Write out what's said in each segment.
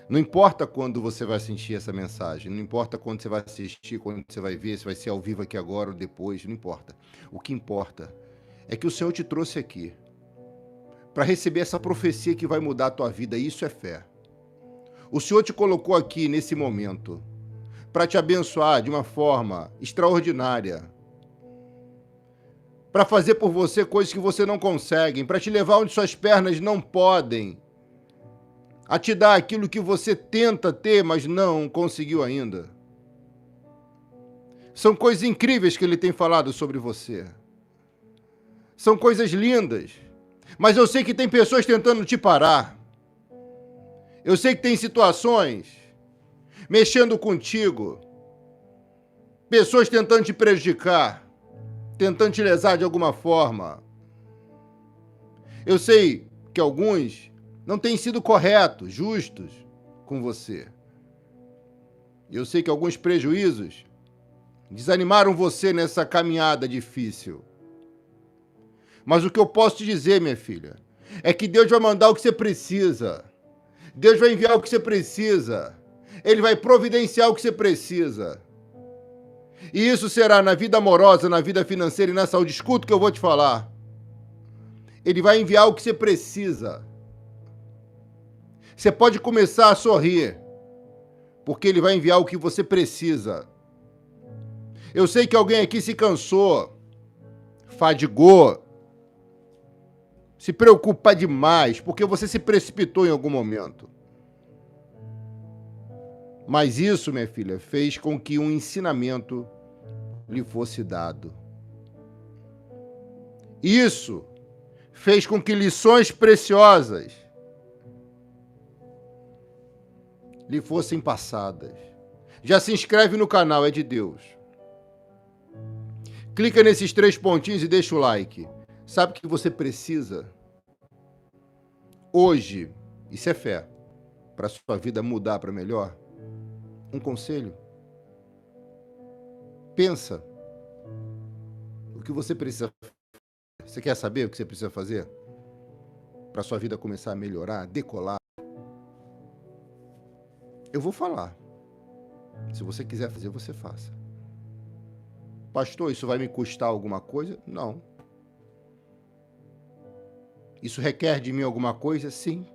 Não importa quando você vai sentir essa mensagem, não importa quando você vai assistir, quando você vai ver, se vai ser ao vivo aqui agora ou depois, não importa. O que importa é que o Senhor te trouxe aqui para receber essa profecia que vai mudar a tua vida, e isso é fé. O Senhor te colocou aqui nesse momento para te abençoar de uma forma extraordinária, para fazer por você coisas que você não consegue, para te levar onde suas pernas não podem, a te dar aquilo que você tenta ter, mas não conseguiu ainda. São coisas incríveis que ele tem falado sobre você. São coisas lindas. Mas eu sei que tem pessoas tentando te parar. Eu sei que tem situações mexendo contigo. Pessoas tentando te prejudicar, tentando te lesar de alguma forma. Eu sei que alguns não têm sido corretos, justos com você. Eu sei que alguns prejuízos desanimaram você nessa caminhada difícil. Mas o que eu posso te dizer, minha filha, é que Deus vai mandar o que você precisa. Deus vai enviar o que você precisa. Ele vai providenciar o que você precisa. E isso será na vida amorosa, na vida financeira e na saúde. Escuta o que eu vou te falar. Ele vai enviar o que você precisa. Você pode começar a sorrir, porque ele vai enviar o que você precisa. Eu sei que alguém aqui se cansou, fadigou, se preocupa demais, porque você se precipitou em algum momento. Mas isso, minha filha, fez com que um ensinamento lhe fosse dado. Isso fez com que lições preciosas lhe fossem passadas. Já se inscreve no canal, é de Deus. Clica nesses 3 pontinhos e deixa o like. Sabe o que você precisa? Hoje, isso é fé, para a sua vida mudar para melhor? Um conselho? Pensa. O que você precisa fazer? Você quer saber o que você precisa fazer? Para a sua vida começar a melhorar, decolar? Eu vou falar. Se você quiser fazer, você faça. Pastor, isso vai me custar alguma coisa? Não. Isso requer de mim alguma coisa? Sim.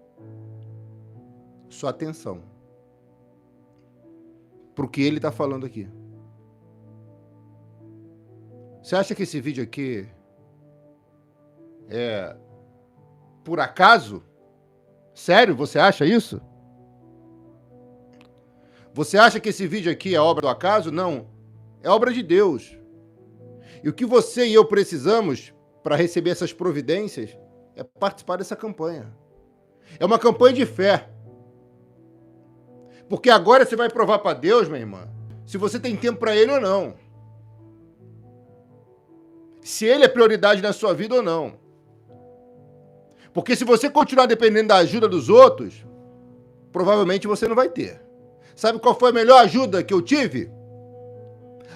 Sua atenção para o que ele está falando aqui. Você acha que esse vídeo aqui é por acaso? Sério, você acha isso? Você acha que esse vídeo aqui é obra do acaso? Não. É obra de Deus. E o que você e eu precisamos para receber essas providências é participar dessa campanha. É uma campanha de fé. Porque agora você vai provar para Deus, minha irmã, se você tem tempo para Ele ou não. Se Ele é prioridade na sua vida ou não. Porque se você continuar dependendo da ajuda dos outros, provavelmente você não vai ter. Sabe qual foi a melhor ajuda que eu tive?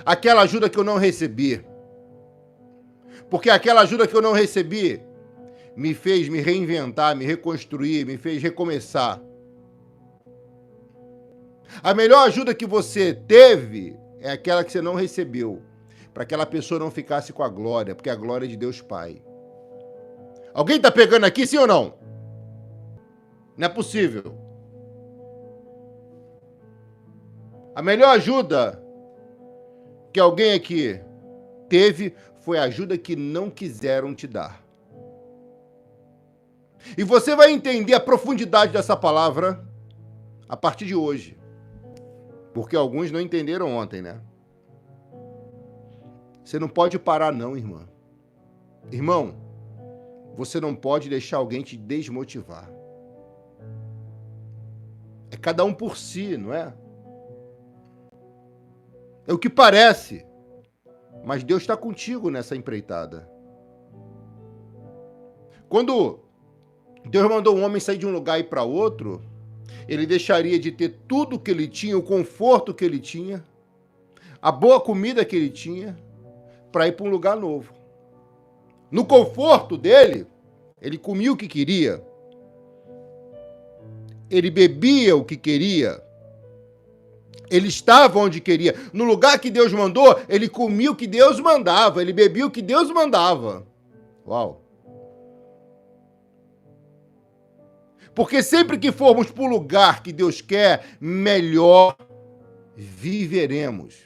Aquela ajuda que eu não recebi. Porque aquela ajuda que eu não recebi me fez me reinventar, me reconstruir, me fez recomeçar. A melhor ajuda que você teve é aquela que você não recebeu, para aquela pessoa não ficasse com a glória, porque a glória é de Deus Pai. Alguém está pegando aqui, sim ou não? Não é possível. A melhor ajuda que alguém aqui teve foi a ajuda que não quiseram te dar. E você vai entender a profundidade dessa palavra a partir de hoje. Porque alguns não entenderam ontem, né? Você não pode parar não, irmã. Irmão, você não pode deixar alguém te desmotivar. É cada um por si, não é? É o que parece. Mas Deus está contigo nessa empreitada. Quando Deus mandou um homem sair de um lugar e ir para outro, ele deixaria de ter tudo que ele tinha, o conforto que ele tinha, a boa comida que ele tinha, para ir para um lugar novo. No conforto dele, ele comia o que queria. ele bebia o que queria, ele estava onde queria. No lugar que Deus mandou, ele comia o que Deus mandava, ele bebia o que Deus mandava. Uau! Porque sempre que formos para o lugar que Deus quer, melhor viveremos.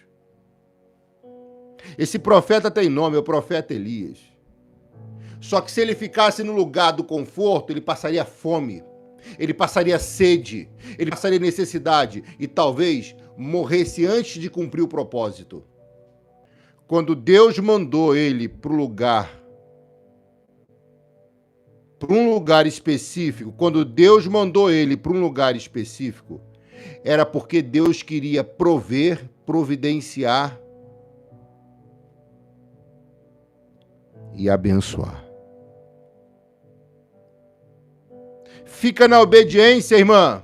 Esse profeta tem nome, é o profeta Elias. Só que se ele ficasse no lugar do conforto, ele passaria fome, ele passaria sede, ele passaria necessidade e talvez morresse antes de cumprir o propósito. Quando Deus mandou ele para um lugar específico, quando Deus mandou ele para um lugar específico, era porque Deus queria prover, providenciar e abençoar. Fica na obediência, irmã.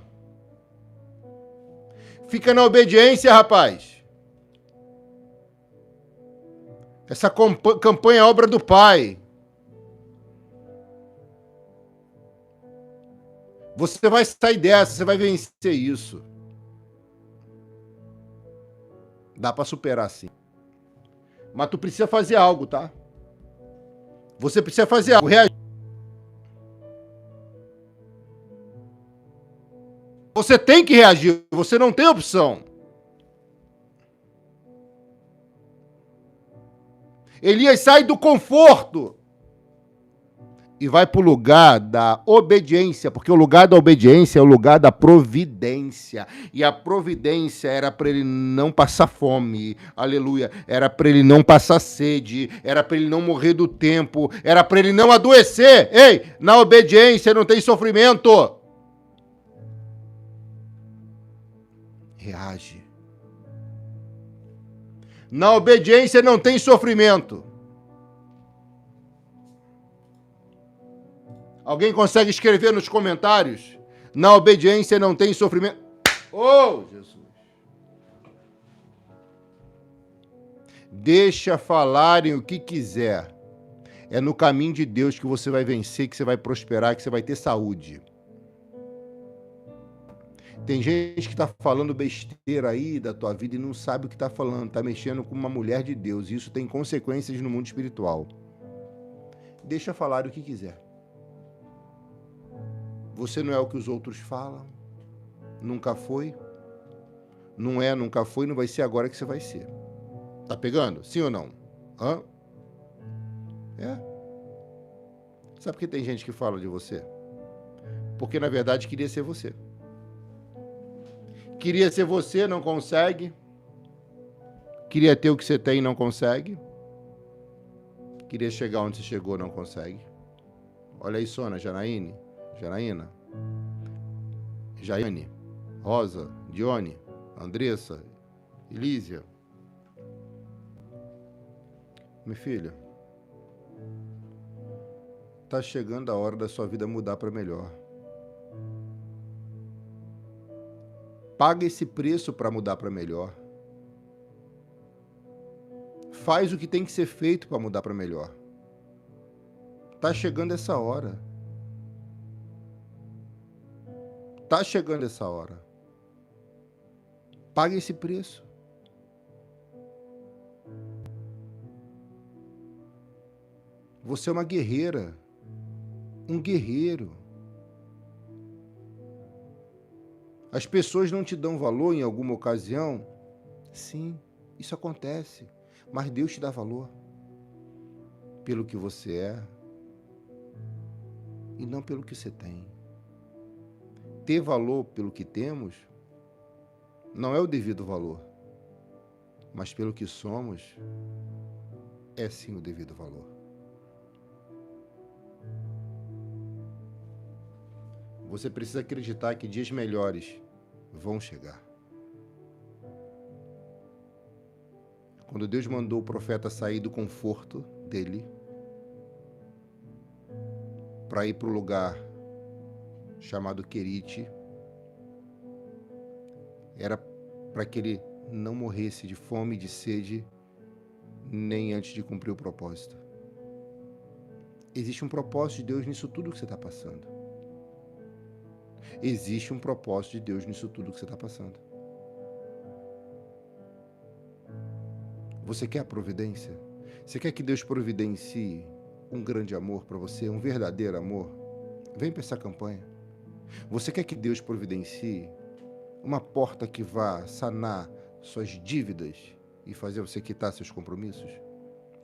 Fica na obediência, rapaz. Essa campanha é obra do Pai. Você vai sair dessa, você vai vencer isso. Dá para superar sim. Mas tu precisa fazer algo, tá? Você precisa fazer algo. Reagir. Você tem que reagir, você não tem opção. Elias sai do conforto e vai para o lugar da obediência, porque o lugar da obediência é o lugar da providência. E a providência era para ele não passar fome, aleluia. Era para ele não passar sede, era para ele não morrer do tempo, era para ele não adoecer. Ei, na obediência não tem sofrimento. Reage. Na obediência não tem sofrimento. Alguém consegue escrever nos comentários? Na obediência não tem sofrimento. Oh, Jesus. Deixa falarem o que quiser. É no caminho de Deus que você vai vencer, que você vai prosperar, que você vai ter saúde. Tem gente que está falando besteira aí da tua vida e não sabe o que está falando. Está mexendo com uma mulher de Deus. E isso tem consequências no mundo espiritual. Deixa falar o que quiser. Você não é o que os outros falam. Nunca foi. Não é, nunca foi, não vai ser agora que você vai ser. Tá pegando? Sim ou não? Hã? É. Sabe por que tem gente que fala de você? Porque, na verdade, queria ser você. Queria ser você, não consegue. Queria ter o que você tem, não consegue. Queria chegar onde você chegou, não consegue. Olha aí, Sônia, Janaína, Jaiane, Rosa, Dione, Andressa, Elísia. Minha filha, tá chegando a hora da sua vida mudar para melhor. Paga esse preço para mudar para melhor. Faz o que tem que ser feito para mudar para melhor. Tá chegando essa hora. Tá chegando essa hora. Pague esse preço. Você é uma guerreira. Um guerreiro. As pessoas não te dão valor em alguma ocasião? Sim, isso acontece. Mas Deus te dá valor. Pelo que você é. E não pelo que você tem. Ter valor pelo que temos não é o devido valor, mas pelo que somos é sim o devido valor. Você precisa acreditar que dias melhores vão chegar. Quando Deus mandou o profeta sair do conforto dele para ir para o lugar chamado Querite, era para que ele não morresse de fome e de sede, nem antes de cumprir o propósito. Existe um propósito de Deus nisso tudo que você está passando. Existe um propósito de Deus nisso tudo que você está passando. Você quer a providência? Você quer que Deus providencie um grande amor para você, um verdadeiro amor? Vem para essa campanha. Você quer que Deus providencie uma porta que vá sanar suas dívidas e fazer você quitar seus compromissos?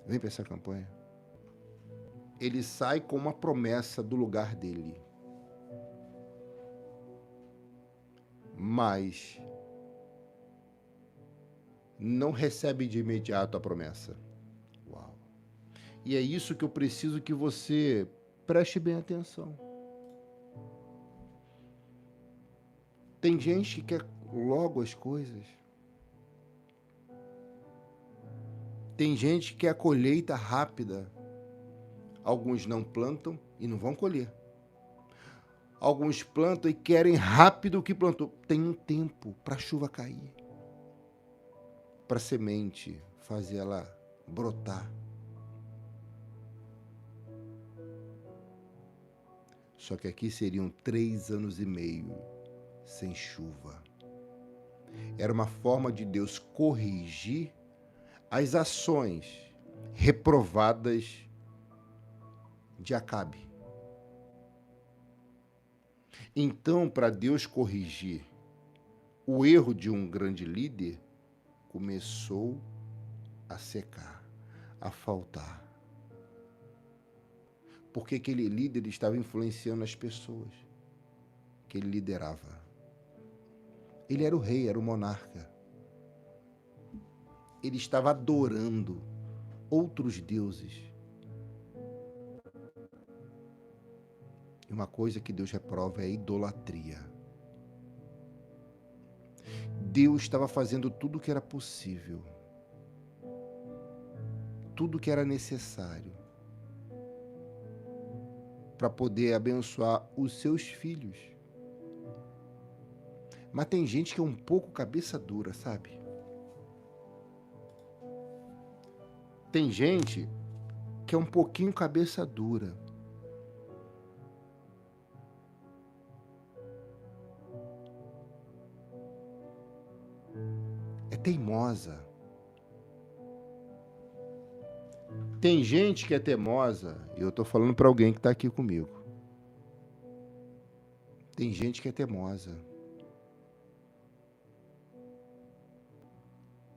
Vem para essa campanha. Ele sai com uma promessa do lugar dele. Mas não recebe de imediato a promessa. Uau! E é isso que eu preciso que você preste bem atenção. Tem gente que quer logo as coisas. Tem gente que quer a colheita rápida. Alguns não plantam e não vão colher. Alguns plantam e querem rápido o que plantou. Tem um tempo para a chuva cair, para a semente fazer ela brotar. Só que aqui seriam 3 anos e meio sem chuva. Era uma forma de Deus corrigir as ações reprovadas de Acabe. Então, para Deus corrigir o erro de um grande líder, começou a secar, a faltar. Porque aquele líder estava influenciando as pessoas que ele liderava. Ele era o rei, era o monarca. Ele estava adorando outros deuses. E uma coisa que Deus reprova é a idolatria. Deus estava fazendo tudo o que era possível, tudo o que era necessário para poder abençoar os seus filhos. Mas tem gente que é um pouco cabeça dura, sabe? Tem gente que é um pouquinho cabeça dura. É teimosa. Tem gente que é teimosa, e eu estou falando para alguém que está aqui comigo. Tem gente que é teimosa.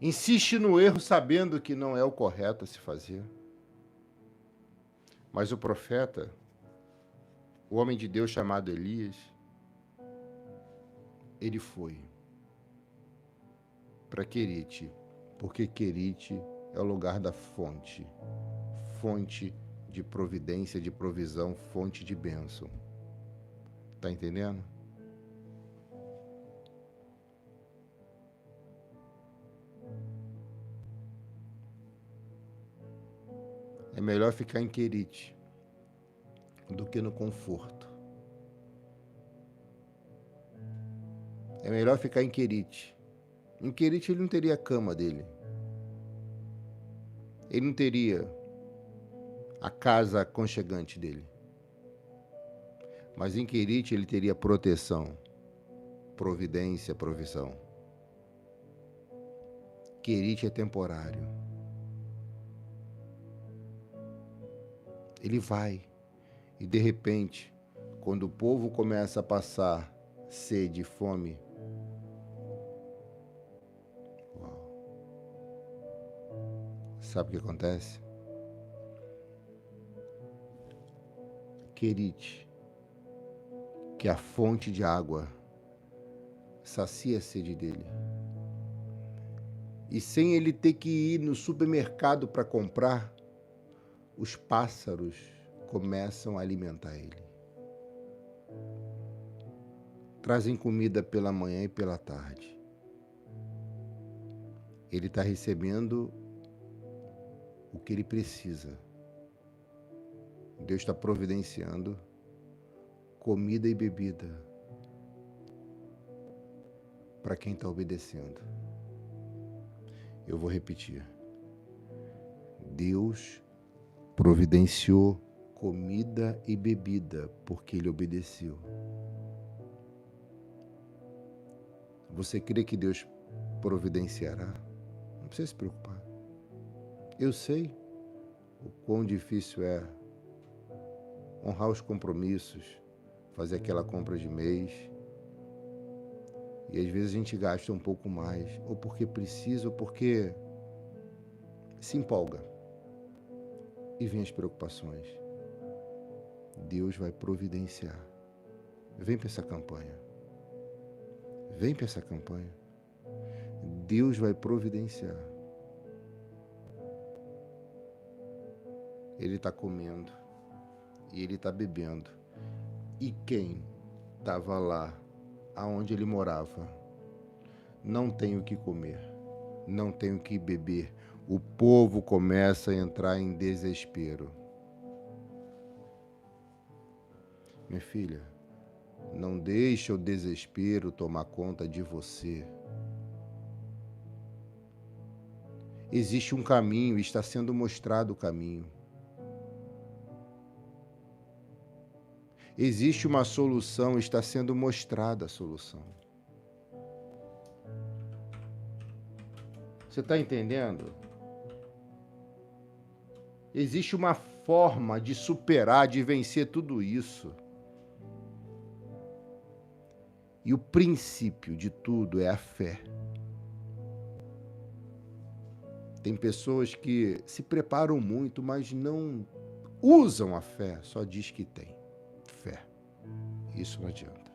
Insiste no erro sabendo que não é o correto a se fazer. Mas o profeta, o homem de Deus chamado Elias, ele foi para Querite, porque Querite é o lugar da fonte, fonte de providência, de provisão, fonte de bênção. Tá entendendo? É melhor ficar em Querite do que no conforto. É melhor ficar em Querite. Em Querite ele não teria a cama dele. Ele não teria a casa aconchegante dele. Mas em Querite ele teria proteção, providência, provisão. Querite é temporário. Ele vai. E de repente, quando o povo começa a passar sede e fome, sabe o que acontece? Querite, que é a fonte de água, sacia a sede dele. E sem ele ter que ir no supermercado para comprar, os pássaros começam a alimentar ele. Trazem comida pela manhã e pela tarde. Ele está recebendo o que ele precisa. Deus está providenciando comida e bebida para quem está obedecendo. Eu vou repetir. Deus providenciou comida e bebida porque ele obedeceu. Você crê que Deus providenciará? Não precisa se preocupar. Eu sei o quão difícil é honrar os compromissos, fazer aquela compra de mês. E às vezes a gente gasta um pouco mais, ou porque precisa, ou porque se empolga. E vem as preocupações. Deus vai providenciar. Vem para essa campanha. Vem para essa campanha. Deus vai providenciar. Ele está comendo. E ele está bebendo. E quem estava lá, aonde ele morava, não tem o que comer, não tem o que beber. O povo começa a entrar em desespero. Minha filha, não deixe o desespero tomar conta de você. Existe um caminho, está sendo mostrado o caminho. Existe uma solução, está sendo mostrada a solução. Você está entendendo? Existe uma forma de superar, de vencer tudo isso. E o princípio de tudo é a fé. Tem pessoas que se preparam muito, mas não usam a fé, só diz que tem fé. Isso não adianta.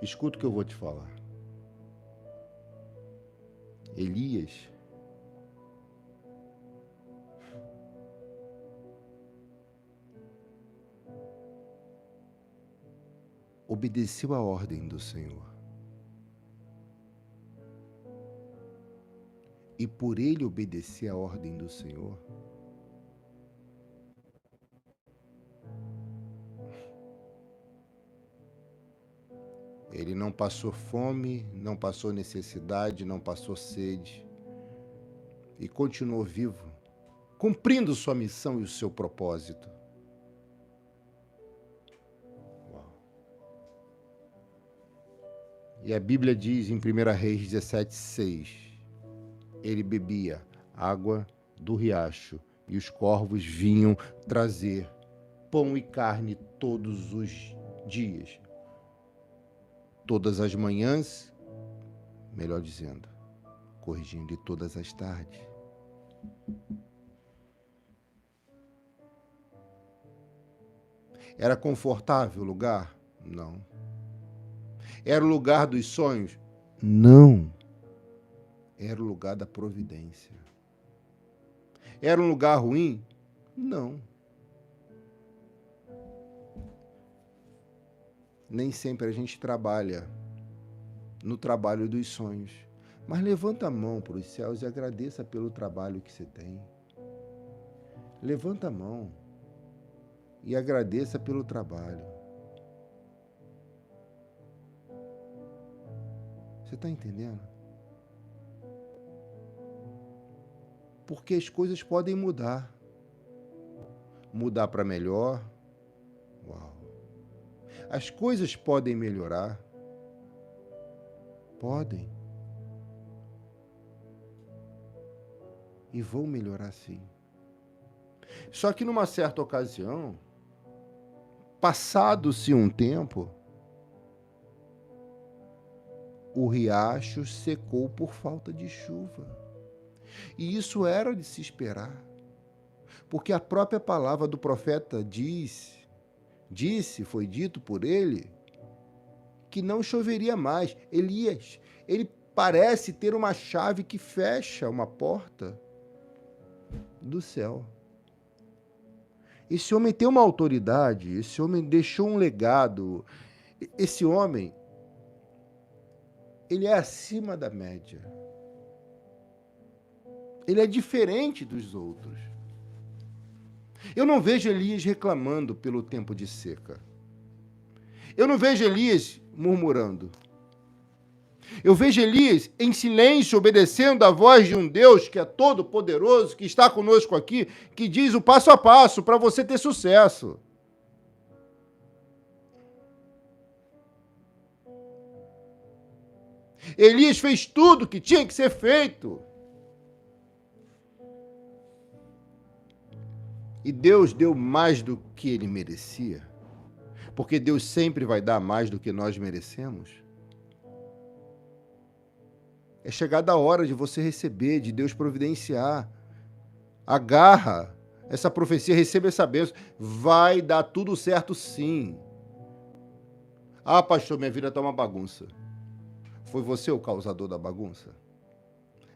Escuta o que eu vou te falar. Elias obedeceu a ordem do Senhor. E por ele obedecer a ordem do Senhor, ele não passou fome, não passou necessidade, não passou sede. E continuou vivo, cumprindo sua missão e o seu propósito. Uau. E a Bíblia diz em 1 Reis 17:6, ele bebia água do riacho e os corvos vinham trazer pão e carne todos os dias. Todas as manhãs, melhor dizendo, corrigindo, e todas as tardes. Era confortável o lugar? Não. Era o lugar dos sonhos? Não. Era o lugar da providência. Era um lugar ruim? Não. Nem sempre a gente trabalha no trabalho dos sonhos. Mas levanta a mão para os céus e agradeça pelo trabalho que você tem. Levanta a mão e agradeça pelo trabalho. Você está entendendo? Porque as coisas podem mudar. Mudar para melhor. Uau. As coisas podem melhorar. Podem. E vão melhorar sim. Só que numa certa ocasião, passado-se um tempo, o riacho secou por falta de chuva. E isso era de se esperar. Porque a própria palavra do profeta foi dito por ele, que não choveria mais. Elias, ele parece ter uma chave que fecha uma porta do céu. Esse homem tem uma autoridade, esse homem deixou um legado. Esse homem, ele é acima da média. Ele é diferente dos outros. Eu não vejo Elias reclamando pelo tempo de seca. Eu não vejo Elias murmurando. Eu vejo Elias em silêncio, obedecendo a voz de um Deus que é todo poderoso, que está conosco aqui, que diz o passo a passo para você ter sucesso. Elias fez tudo o que tinha que ser feito. E Deus deu mais do que ele merecia. Porque Deus sempre vai dar mais do que nós merecemos. É chegada a hora de você receber, de Deus providenciar. Agarra essa profecia, receba essa bênção. Vai dar tudo certo sim. Ah, pastor, minha vida está uma bagunça. Foi você o causador da bagunça?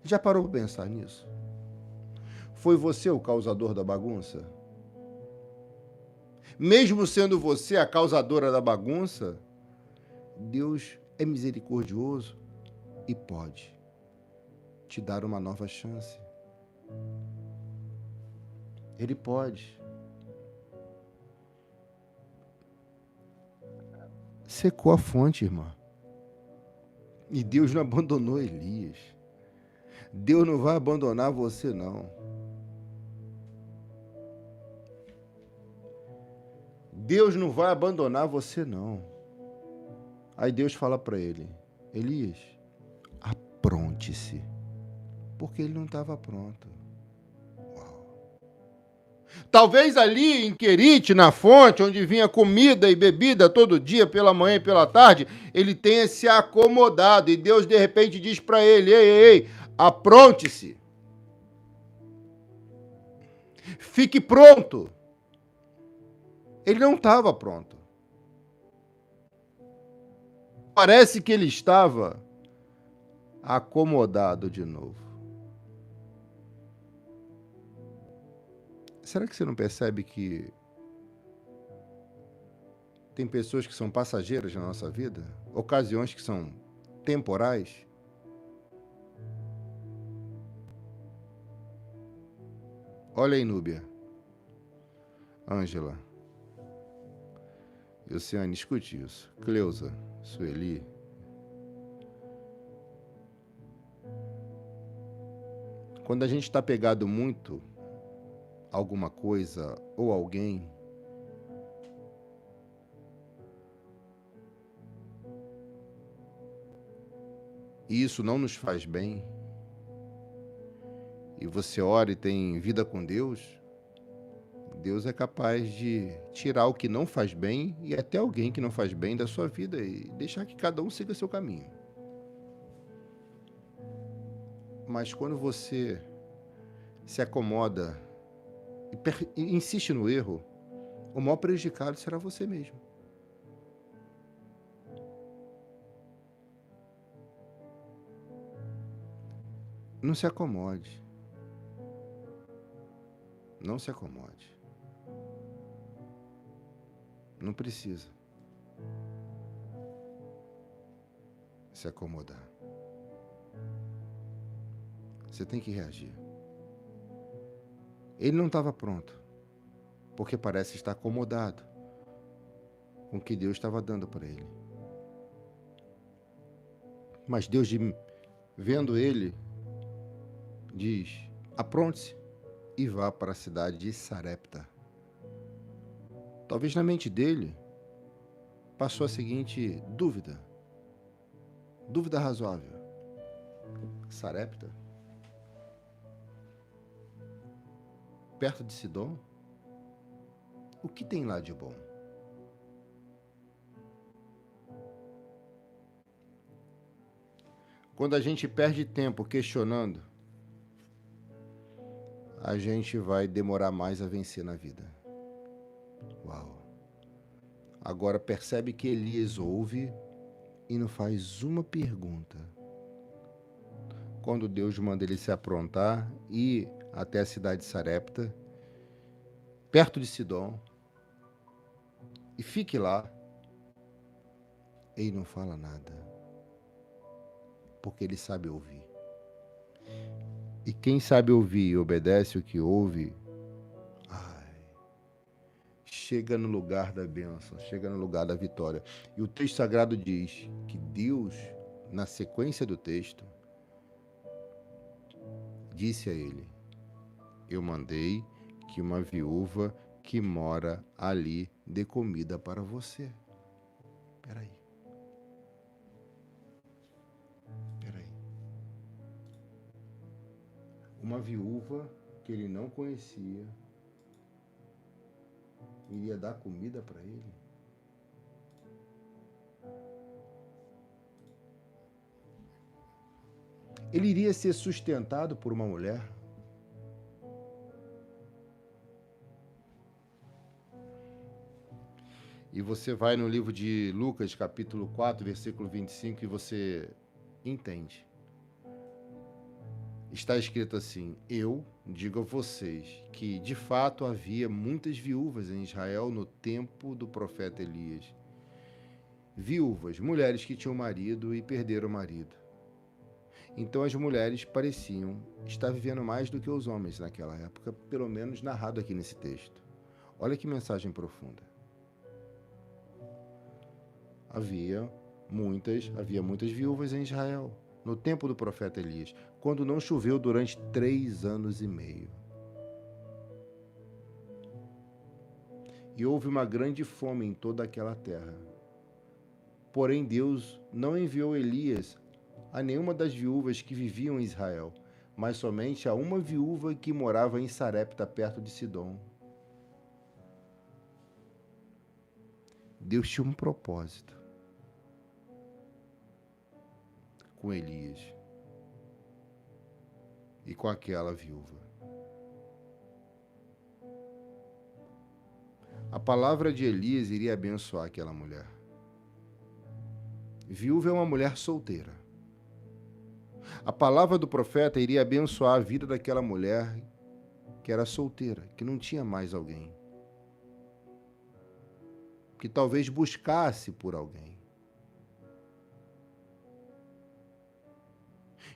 Já parou para pensar nisso? Foi você o causador da bagunça? Mesmo sendo você a causadora da bagunça, Deus é misericordioso e pode te dar uma nova chance. Ele pode. Secou a fonte, irmã. E Deus não abandonou Elias. Deus não vai abandonar você, não. Deus não vai abandonar você, não. Aí Deus fala para ele, Elias, apronte-se. Porque ele não estava pronto. Uau. Talvez ali em Querite, na fonte, onde vinha comida e bebida todo dia, pela manhã e pela tarde, ele tenha se acomodado. E Deus, de repente, diz para ele, ei, apronte-se. Fique pronto. Ele não estava pronto. Parece que ele estava acomodado de novo. Será que você não percebe que tem pessoas que são passageiras na nossa vida? Ocasiões que são temporais? Olha aí, Núbia. Ângela. Luciane, escute isso. Cleusa, Sueli. Quando a gente está pegado muito a alguma coisa ou alguém, e isso não nos faz bem, e você ora e tem vida com Deus, Deus é capaz de tirar o que não faz bem e até alguém que não faz bem da sua vida e deixar que cada um siga seu caminho. Mas quando você se acomoda e insiste no erro, o maior prejudicado será você mesmo. Não se acomode. Não se acomode. Não precisa se acomodar. Você tem que reagir. Ele não estava pronto, porque parece estar acomodado com o que Deus estava dando para ele. Mas Deus, vendo ele, diz, apronte-se e vá para a cidade de Sarepta. Talvez na mente dele passou a seguinte dúvida razoável. Sarepta? Perto de Sidom? O que tem lá de bom? Quando a gente perde tempo questionando, a gente vai demorar mais a vencer na vida. Uau! Agora percebe que Elias ouve e não faz uma pergunta. Quando Deus manda ele se aprontar e ir até a cidade de Sarepta, perto de Sidom, e fique lá, ele não fala nada, porque ele sabe ouvir. E quem sabe ouvir e obedece o que ouve, chega no lugar da bênção, chega no lugar da vitória. E o texto sagrado diz que Deus, na sequência do texto, disse a ele, eu mandei que uma viúva que mora ali dê comida para você. Espera aí. uma viúva que ele não conhecia iria dar comida para ele? Ele iria ser sustentado por uma mulher? E você vai no livro de Lucas, capítulo 4, versículo 25, e você entende. Está escrito assim: eu digo a vocês que, de fato, havia muitas viúvas em Israel no tempo do profeta Elias. Viúvas, mulheres que tinham marido e perderam o marido. Então as mulheres pareciam estar vivendo mais do que os homens naquela época, pelo menos narrado aqui nesse texto. Olha que mensagem profunda. Havia muitas viúvas em Israel, no tempo do profeta Elias, quando não choveu durante 3 anos e meio. E houve uma grande fome em toda aquela terra. Porém, Deus não enviou Elias a nenhuma das viúvas que viviam em Israel, mas somente a uma viúva que morava em Sarepta, perto de Sidom. Deus tinha um propósito com Elias e com aquela viúva. A palavra de Elias iria abençoar aquela mulher. Viúva é uma mulher solteira. A palavra do profeta iria abençoar a vida daquela mulher que era solteira, que não tinha mais alguém, que talvez buscasse por alguém.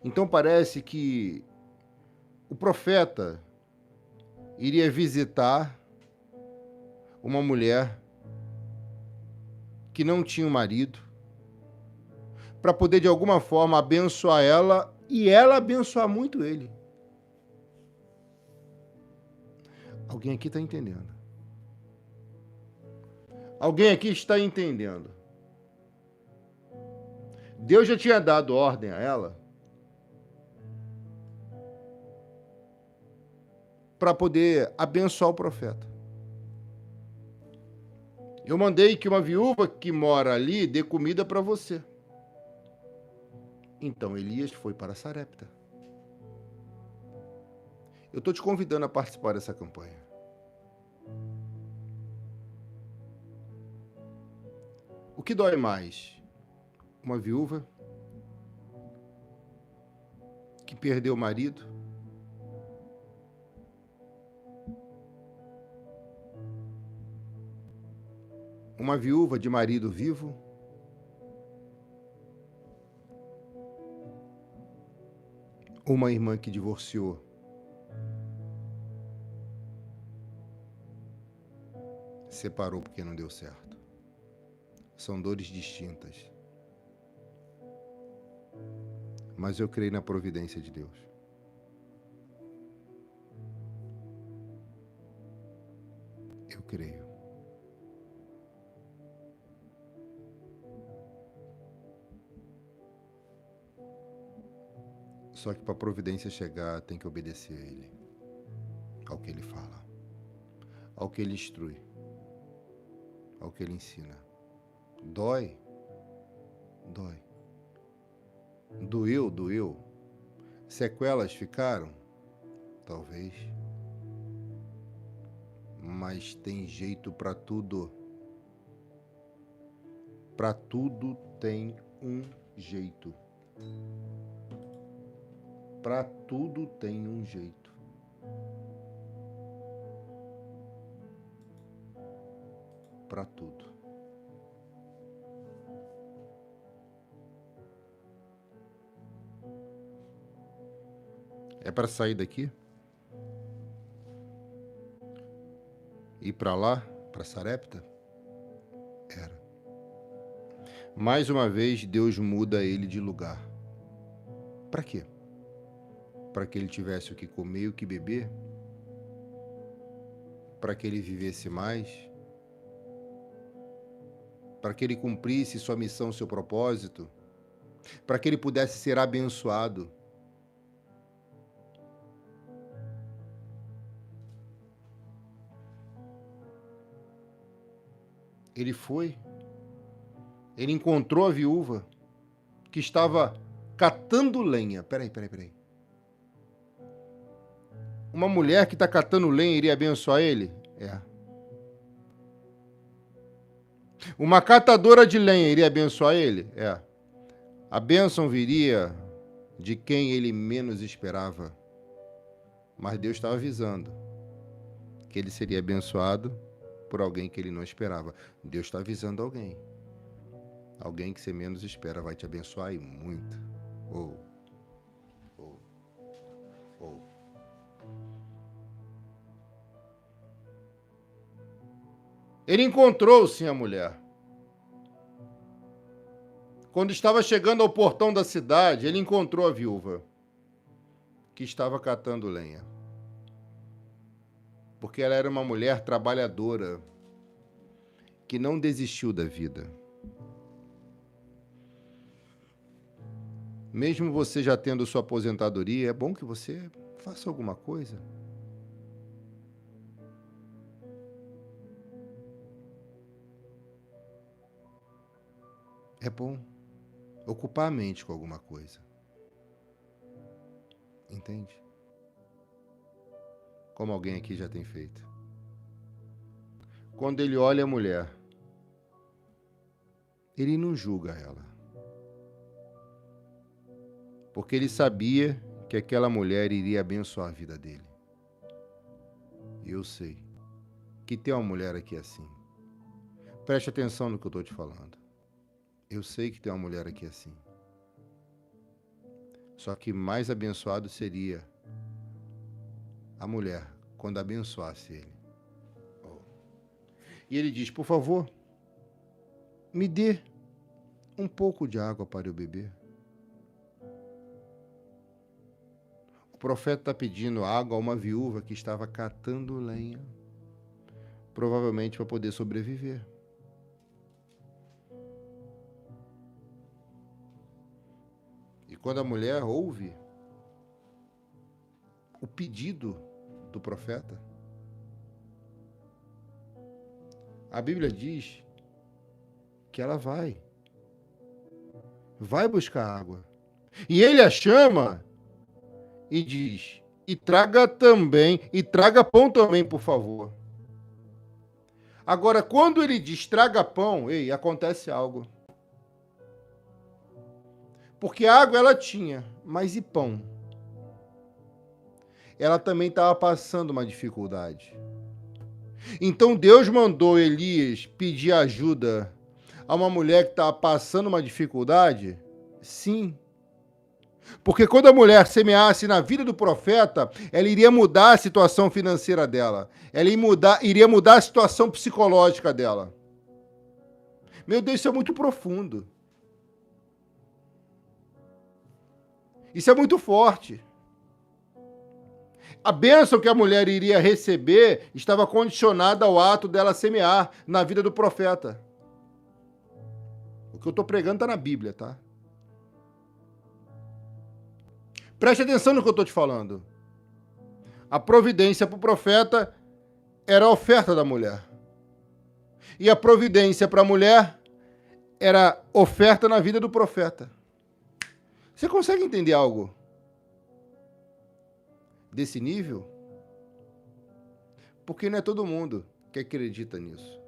Então parece que o profeta iria visitar uma mulher que não tinha um marido, para poder de alguma forma abençoar ela e ela abençoar muito ele. Alguém aqui está entendendo? Alguém aqui está entendendo? Deus já tinha dado ordem a ela para poder abençoar o profeta. Eu mandei que uma viúva que mora ali dê comida para você. Então Elias foi para Sarepta. Eu estou te convidando a participar dessa campanha. O que dói mais? Uma viúva que perdeu o marido? Uma viúva de marido vivo? Uma irmã que divorciou? Separou porque não deu certo. São dores distintas. Mas eu creio na providência de Deus. Eu creio. Só que para a providência chegar, tem que obedecer a Ele, ao que Ele fala, ao que Ele instrui, ao que Ele ensina. Dói? Dói. Doeu? Doeu. Sequelas ficaram? Talvez. Mas tem jeito para tudo. Para tudo tem um jeito. Para tudo tem um jeito. Para tudo. É para sair daqui? Ir para lá, para Sarepta? Era. Mais uma vez, Deus muda ele de lugar. Para quê? Para que ele tivesse o que comer e o que beber? Para que ele vivesse mais? Para que ele cumprisse sua missão, seu propósito? Para que ele pudesse ser abençoado? Ele foi, ele encontrou a viúva que estava catando lenha. Peraí. Uma mulher que está catando lenha iria abençoar ele? É. Uma catadora de lenha iria abençoar ele? É. A bênção viria de quem ele menos esperava. Mas Deus estava avisando que ele seria abençoado por alguém que ele não esperava. Deus está avisando alguém. Alguém que você menos espera vai te abençoar e muito. Oh. Ele encontrou, sim, a mulher. Quando estava chegando ao portão da cidade, ele encontrou a viúva que estava catando lenha. Porque ela era uma mulher trabalhadora que não desistiu da vida. Mesmo você já tendo sua aposentadoria, é bom que você faça alguma coisa. É bom ocupar a mente com alguma coisa. Entende? Como alguém aqui já tem feito. Quando ele olha a mulher, ele não julga ela. Porque ele sabia que aquela mulher iria abençoar a vida dele. Eu sei que tem uma mulher aqui assim. Preste atenção no que eu estou te falando. Eu sei que tem uma mulher aqui assim. Só que mais abençoado seria a mulher quando abençoasse ele. E ele diz, por favor, me dê um pouco de água para eu beber. O profeta está pedindo água a uma viúva que estava catando lenha, provavelmente para poder sobreviver. E quando a mulher ouve o pedido do profeta, a Bíblia diz que ela vai buscar água. E ele a chama e diz, e traga pão também, por favor. Agora, quando ele diz traga pão, acontece algo. Porque água ela tinha, mas e pão? Ela também estava passando uma dificuldade. Então Deus mandou Elias pedir ajuda a uma mulher que estava passando uma dificuldade? Sim. Porque quando a mulher semeasse na vida do profeta, ela iria mudar a situação financeira dela. Ela iria mudar a situação psicológica dela. Meu Deus, isso é muito profundo. Isso é muito forte. A bênção que a mulher iria receber estava condicionada ao ato dela semear na vida do profeta. O que eu estou pregando está na Bíblia, tá? Preste atenção no que eu estou te falando. A providência para o profeta era a oferta da mulher. E a providência para a mulher era oferta na vida do profeta. Você consegue entender algo desse nível? Porque não é todo mundo que acredita nisso.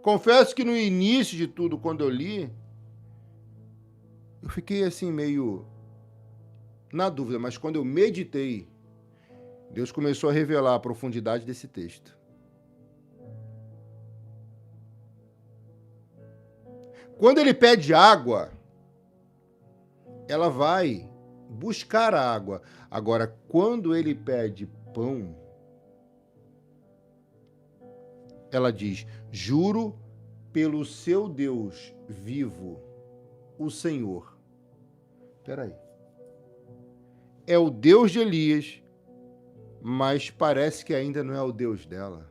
Confesso que no início de tudo, quando eu li, eu fiquei assim meio na dúvida, mas quando eu meditei, Deus começou a revelar a profundidade desse texto. Quando ele pede água, ela vai buscar a água. Agora, quando ele pede pão, ela diz, juro pelo seu Deus vivo, o Senhor. Espera aí. É o Deus de Elias, mas parece que ainda não é o Deus dela.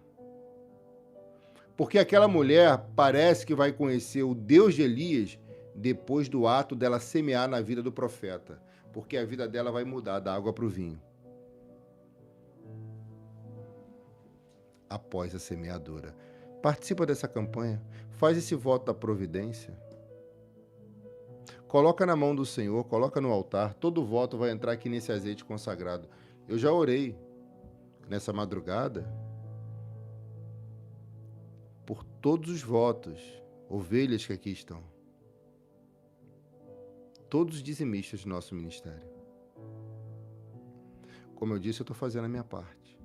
Porque aquela mulher parece que vai conhecer o Deus de Elias depois do ato dela semear na vida do profeta. Porque a vida dela vai mudar da água para o vinho. Após a semeadura. Participa dessa campanha. Faz esse voto da providência. Coloca na mão do Senhor, coloca no altar. Todo voto vai entrar aqui nesse azeite consagrado. Eu já orei nessa madrugada por todos os votos, ovelhas que aqui estão. Todos os dizimistas do nosso ministério. Como eu disse, eu estou fazendo a minha parte.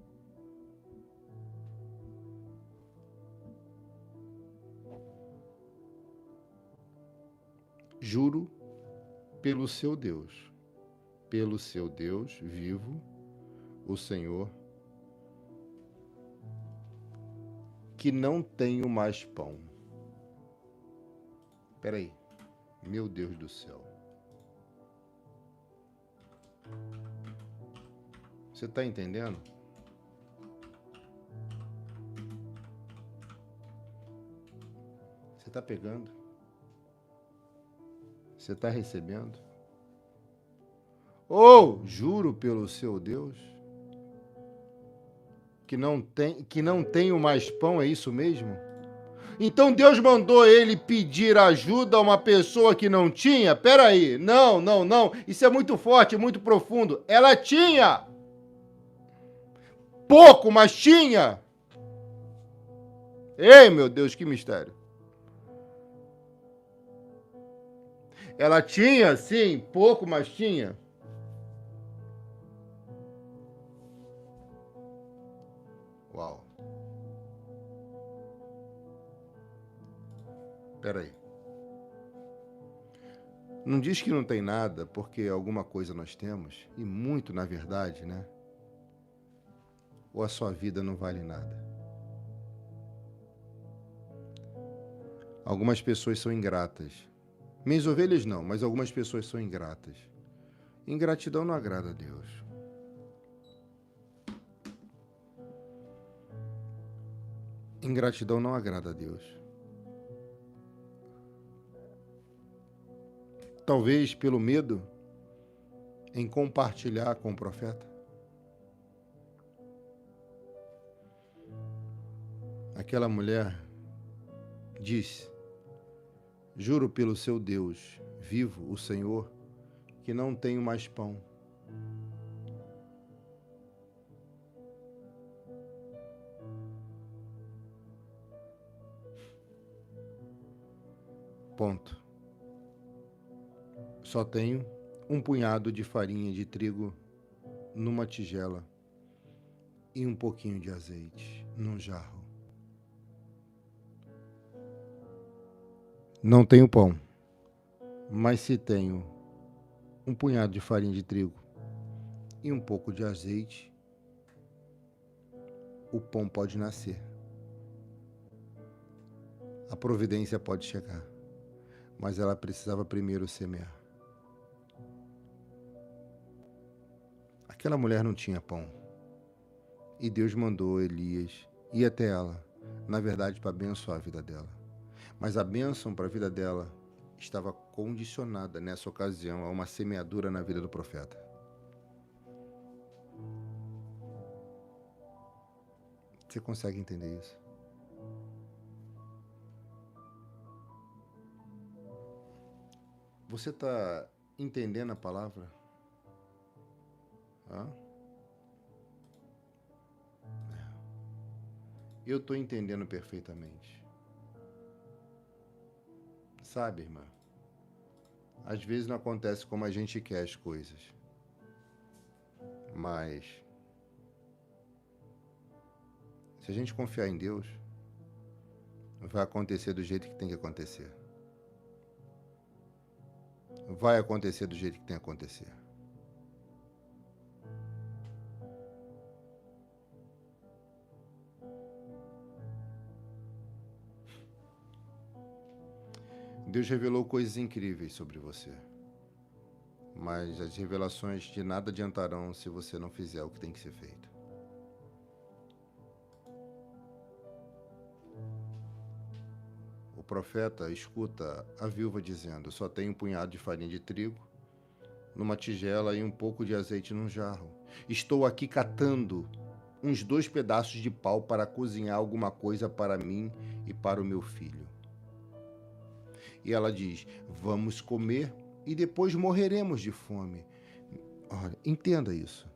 Juro pelo seu Deus vivo, o Senhor, que não tenho mais pão. Espera aí, meu Deus do céu. Você está entendendo? Você está pegando? Você está recebendo? Juro pelo seu Deus, que não tenho mais pão, é isso mesmo? Então Deus mandou ele pedir ajuda a uma pessoa que não tinha? Peraí, não, isso é muito forte, muito profundo. Ela tinha! Pouco, mas tinha! Ei, meu Deus, que mistério! Ela tinha, sim, pouco, mas tinha. Uau. Espera aí. Não diz que não tem nada, porque alguma coisa nós temos, e muito, na verdade, né? Ou a sua vida não vale nada. Algumas pessoas são ingratas. Minhas ovelhas não, mas algumas pessoas são ingratas. Ingratidão não agrada a Deus. Ingratidão não agrada a Deus. Talvez pelo medo em compartilhar com o profeta. Aquela mulher disse: juro pelo seu Deus vivo, o Senhor, que não tenho mais pão. Ponto. Só tenho um punhado de farinha de trigo numa tigela e um pouquinho de azeite num jarro. Não tenho pão, mas se tenho um punhado de farinha de trigo e um pouco de azeite, o pão pode nascer. A providência pode chegar, mas ela precisava primeiro semear. Aquela mulher não tinha pão, e Deus mandou Elias ir até ela, na verdade, para abençoar a vida dela. Mas a bênção para a vida dela estava condicionada nessa ocasião a uma semeadura na vida do profeta. Você consegue entender isso? Você está entendendo a palavra? Eu estou entendendo perfeitamente. Sabe, irmã? Às vezes não acontece como a gente quer as coisas. Mas se a gente confiar em Deus, vai acontecer do jeito que tem que acontecer. Vai acontecer do jeito que tem que acontecer. Deus revelou coisas incríveis sobre você. Mas as revelações de nada adiantarão se você não fizer o que tem que ser feito. O profeta escuta a viúva dizendo: só tenho um punhado de farinha de trigo numa tigela e um pouco de azeite num jarro. Estou aqui catando uns 2 pedaços de pau para cozinhar alguma coisa para mim e para o meu filho. E ela diz: vamos comer e depois morreremos de fome. Olha, entenda isso.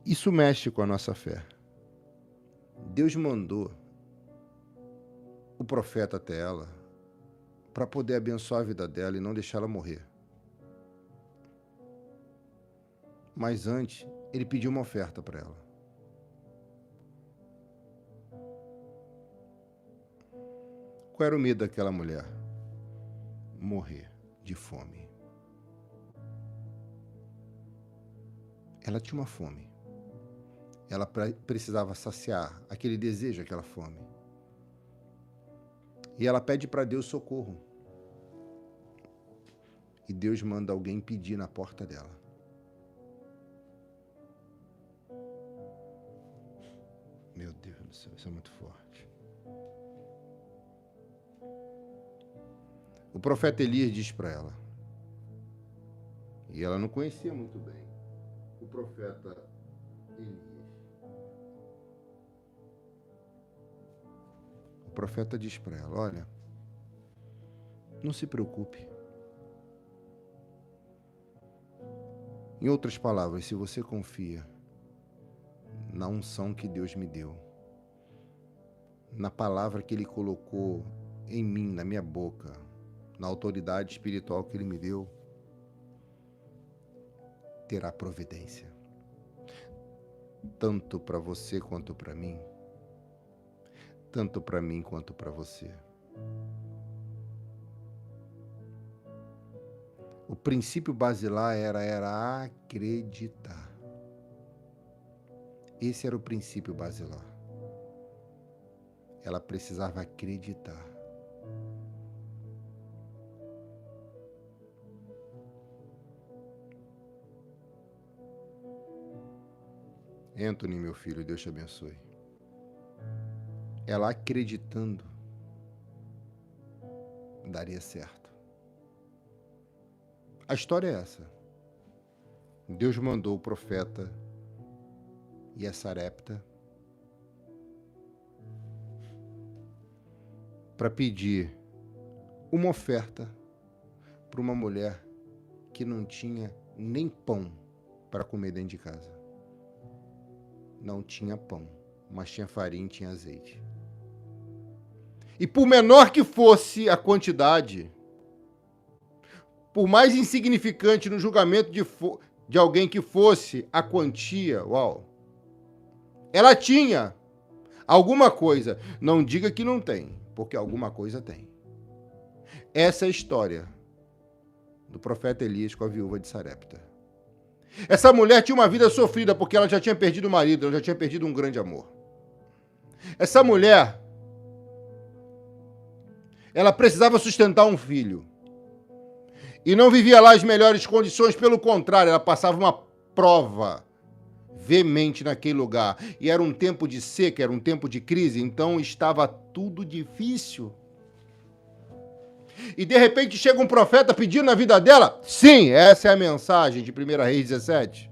Isso mexe com a nossa fé. Deus mandou o profeta até ela para poder abençoar a vida dela e não deixá-la morrer. Mas antes, ele pediu uma oferta para ela. Qual era o medo daquela mulher? Morrer de fome. Ela tinha uma fome. Ela precisava saciar aquele desejo, aquela fome. E ela pede para Deus socorro. E Deus manda alguém pedir na porta dela. Meu Deus do céu, isso é muito forte. O profeta Elias diz para ela, e ela não conhecia muito bem o profeta Elias. O profeta diz para ela: olha, não se preocupe. Em outras palavras, se você confia na unção que Deus me deu, na palavra que Ele colocou em mim, na minha boca, na autoridade espiritual que Ele me deu, terá providência. Tanto para você quanto para mim. Tanto para mim quanto para você. O princípio basilar era acreditar. Esse era o princípio basilar. Ela precisava acreditar. Anthony, meu filho, Deus te abençoe. Ela acreditando, daria certo. A história é essa. Deus mandou o profeta e a Sarepta para pedir uma oferta para uma mulher que não tinha nem pão para comer dentro de casa. Não tinha pão, mas tinha farinha e tinha azeite. E por menor que fosse a quantidade, por mais insignificante no julgamento de alguém que fosse a quantia, ela tinha alguma coisa. Não diga que não tem, porque alguma coisa tem. Essa é a história do profeta Elias com a viúva de Sarepta. Essa mulher tinha uma vida sofrida porque ela já tinha perdido o marido, ela já tinha perdido um grande amor. Essa mulher, ela precisava sustentar um filho. E não vivia lá as melhores condições, pelo contrário, ela passava uma prova veemente naquele lugar. E era um tempo de seca, era um tempo de crise, então estava tudo difícil. E de repente chega um profeta pedindo na vida dela. Sim, essa é a mensagem de 1 Reis 17.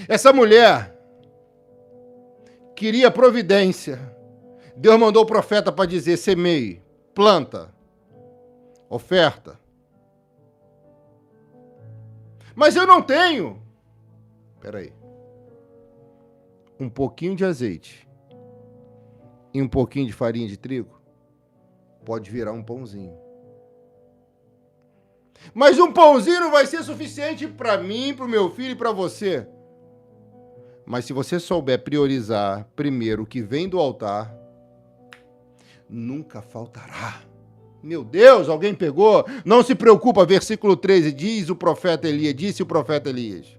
Essa mulher queria providência. Deus mandou o profeta para dizer: semeie, planta, oferta. Mas eu não tenho. Espera aí. Um pouquinho de azeite e um pouquinho de farinha de trigo pode virar um pãozinho. Mas um pãozinho não vai ser suficiente para mim, para o meu filho e para você. Mas se você souber priorizar primeiro o que vem do altar, nunca faltará. Meu Deus, alguém pegou? Não se preocupa, versículo 13, disse o profeta Elias.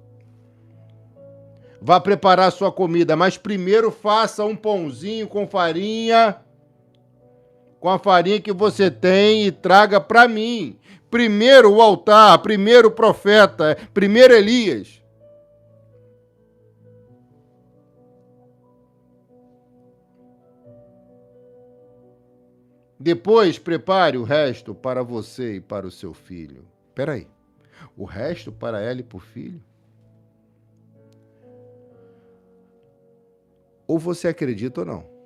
Vá preparar sua comida, mas primeiro faça um pãozinho com farinha, com a farinha que você tem, e traga para mim. Primeiro o altar, primeiro o profeta, primeiro Elias. Depois, prepare o resto para você e para o seu filho. Espera aí. O resto para ela e para o filho? Ou você acredita ou não.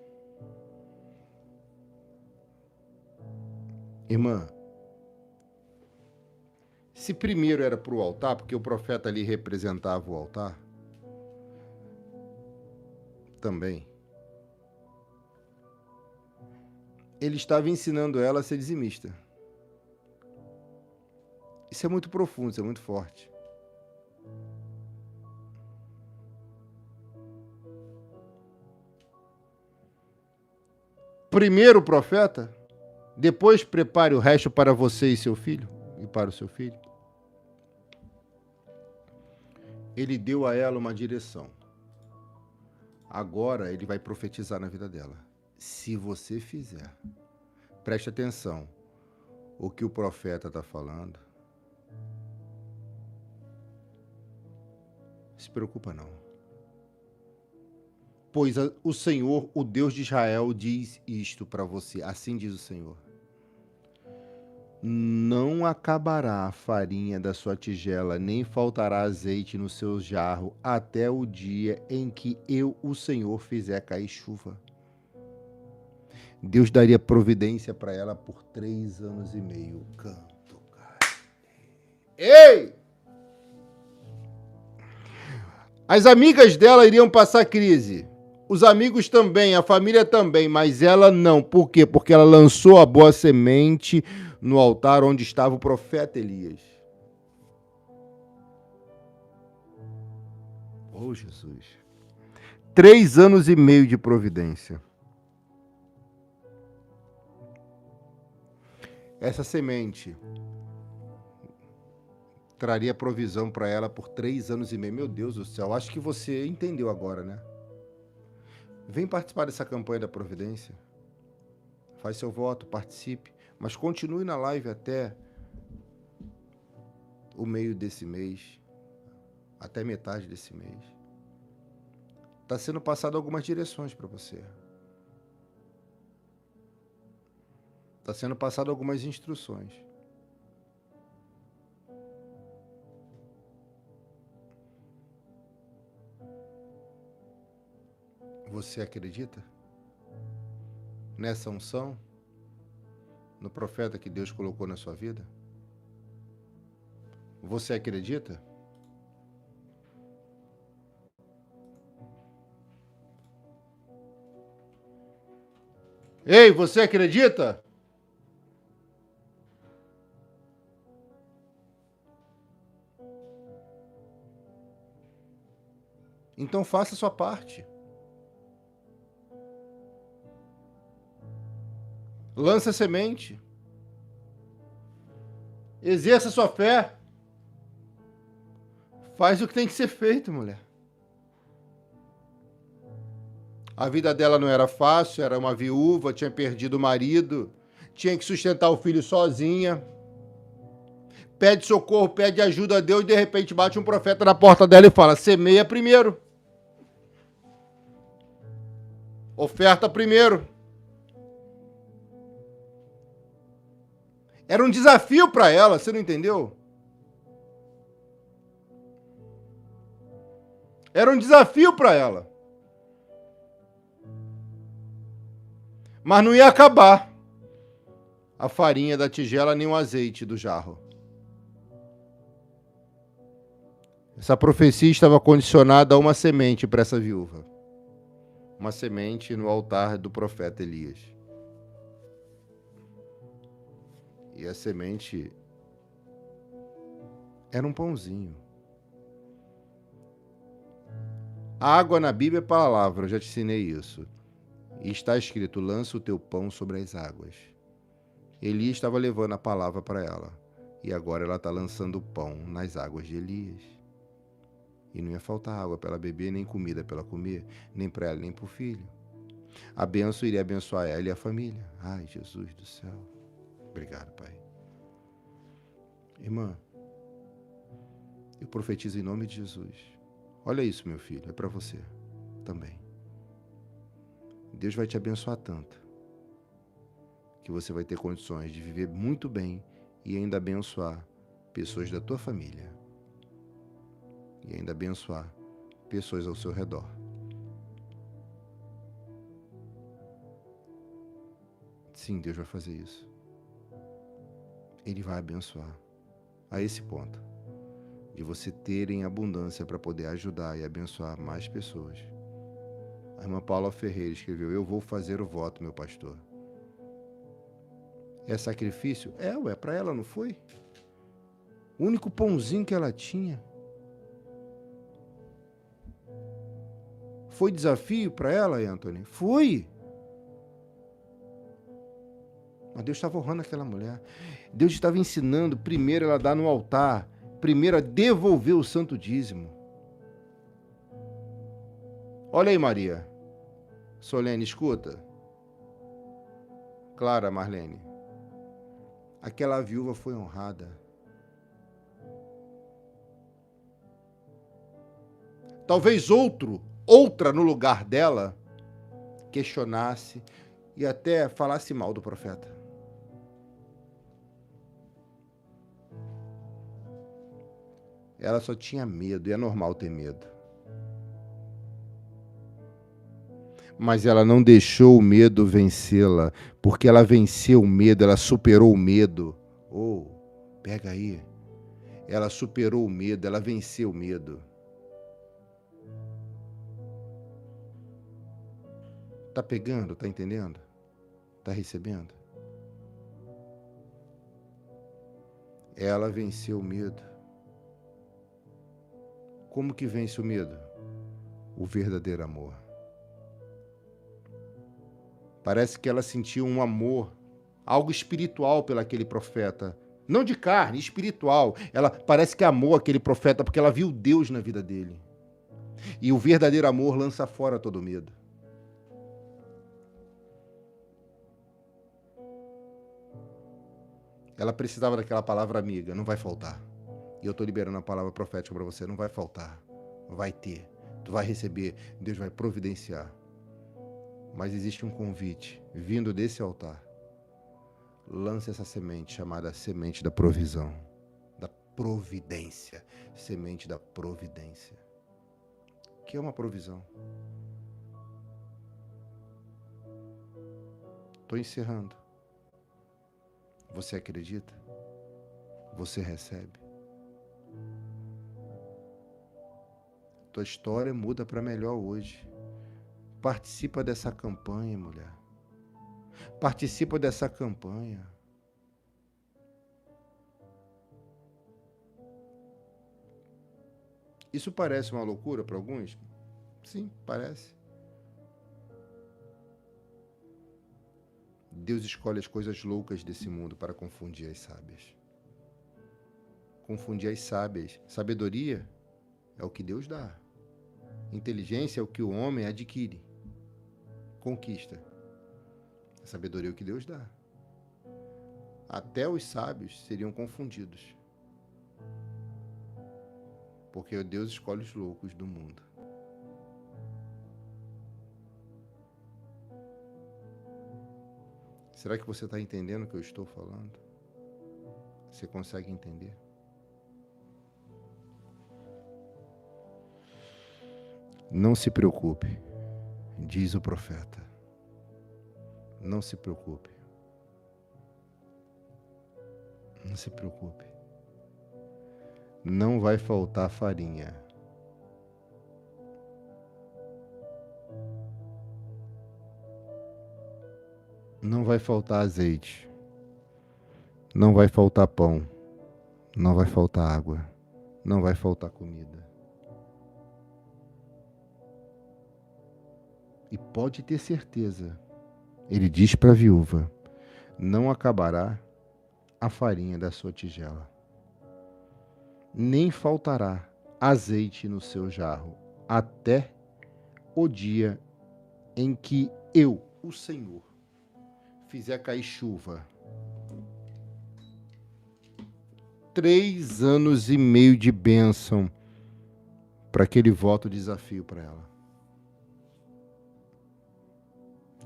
Irmã, se primeiro era para o altar, porque o profeta ali representava o altar, também, ele estava ensinando ela a ser dizimista. Isso é muito profundo, isso é muito forte. Primeiro o profeta, depois prepare o resto para você e seu filho, e para o seu filho. Ele deu a ela uma direção. Agora ele vai profetizar na vida dela. Se você fizer, preste atenção, o que o profeta está falando. Se preocupa não. Pois o Senhor, o Deus de Israel, diz isto para você. Assim diz o Senhor. Não acabará a farinha da sua tigela, nem faltará azeite no seu jarro, até o dia em que eu, o Senhor, fizer cair chuva. Deus daria providência para ela por 3 anos e meio. Canto, cara. Ei! As amigas dela iriam passar crise. Os amigos também, a família também, mas ela não. Por quê? Porque ela lançou a boa semente no altar onde estava o profeta Elias. Oh, Jesus. 3 anos e meio de providência. Essa semente traria provisão para ela por 3 anos e meio. Meu Deus do céu, acho que você entendeu agora, né? Vem participar dessa campanha da providência. Faz seu voto, participe, mas continue na live até o meio desse mês, até metade desse mês. Está sendo passado algumas direções para você. Está sendo passado algumas instruções. Você acredita nessa unção, no profeta que Deus colocou na sua vida? Você acredita? Ei, você acredita? Então faça a sua parte. Lança a semente. Exerça a sua fé. Faz o que tem que ser feito, mulher. A vida dela não era fácil, era uma viúva, tinha perdido o marido, tinha que sustentar o filho sozinha. Pede socorro, pede ajuda a Deus e de repente bate um profeta na porta dela e fala: semeia primeiro. Oferta primeiro. Era um desafio para ela, você não entendeu? Era um desafio para ela. Mas não ia acabar a farinha da tigela nem o azeite do jarro. Essa profecia estava condicionada a uma semente para essa viúva. Uma semente no altar do profeta Elias. E a semente era um pãozinho. A água na Bíblia é palavra, eu já te ensinei isso. E está escrito: lança o teu pão sobre as águas. Elias estava levando a palavra para ela. E agora ela está lançando o pão nas águas de Elias. E não ia faltar água para ela beber, nem comida para ela comer, nem para ela, nem para o filho. A bênção iria abençoar ela e a família. Ai, Jesus do céu. Obrigado, Pai. Irmã, eu profetizo em nome de Jesus. Olha isso, meu filho, é para você também. Deus vai te abençoar tanto que você vai ter condições de viver muito bem e ainda abençoar pessoas da tua família. E ainda abençoar pessoas ao seu redor. Sim, Deus vai fazer isso. Ele vai abençoar a esse ponto de você ter em abundância para poder ajudar e abençoar mais pessoas. A irmã Paula Ferreira escreveu: eu vou fazer o voto, meu pastor. É sacrifício? Para ela não foi? O único pãozinho que ela tinha. Foi desafio para ela, Anthony? Foi. Mas Deus estava honrando aquela mulher. Deus estava ensinando, primeiro ela dar no altar, primeiro a devolver o santo dízimo. Olha aí, Maria. Solene, escuta. Clara, Marlene. Aquela viúva foi honrada. Talvez outra no lugar dela, questionasse e até falasse mal do profeta. Ela só tinha medo, e é normal ter medo. Mas ela não deixou o medo vencê-la, porque ela venceu o medo, ela superou o medo. Pega aí. Ela superou o medo, ela venceu o medo. Tá pegando? Tá entendendo? Tá recebendo? Ela venceu o medo. Como que vence o medo? O verdadeiro amor. Parece que ela sentiu um amor, algo espiritual pelaquele profeta. Não de carne, espiritual. Ela parece que amou aquele profeta porque ela viu Deus na vida dele. E o verdadeiro amor lança fora todo medo. Ela precisava daquela palavra amiga, não vai faltar. E eu estou liberando a palavra profética para você, não vai faltar. Vai ter. Tu vai receber, Deus vai providenciar. Mas existe um convite vindo desse altar. Lance essa semente chamada semente da provisão, da providência, semente da providência. Que é uma provisão. Estou encerrando. Você acredita? Você recebe? Tua história muda para melhor hoje. Participa dessa campanha, mulher. Participa dessa campanha. Isso parece uma loucura para alguns? Sim, parece. Deus escolhe as coisas loucas desse mundo para confundir as sábias. Confundir as sábias. Sabedoria é o que Deus dá. Inteligência é o que o homem adquire. Conquista. A sabedoria é o que Deus dá. Até os sábios seriam confundidos. Porque Deus escolhe os loucos do mundo. Será que você está entendendo o que eu estou falando? Você consegue entender? Não se preocupe, diz o profeta. Não se preocupe. Não se preocupe. Não vai faltar farinha. Não vai faltar azeite. Não vai faltar pão. Não vai faltar água. Não vai faltar comida. E pode ter certeza, ele diz para a viúva, não acabará a farinha da sua tigela, nem faltará azeite no seu jarro, até o dia em que eu, o Senhor, fizer cair chuva. 3 anos e meio de bênção para aquele voto desafio para ela.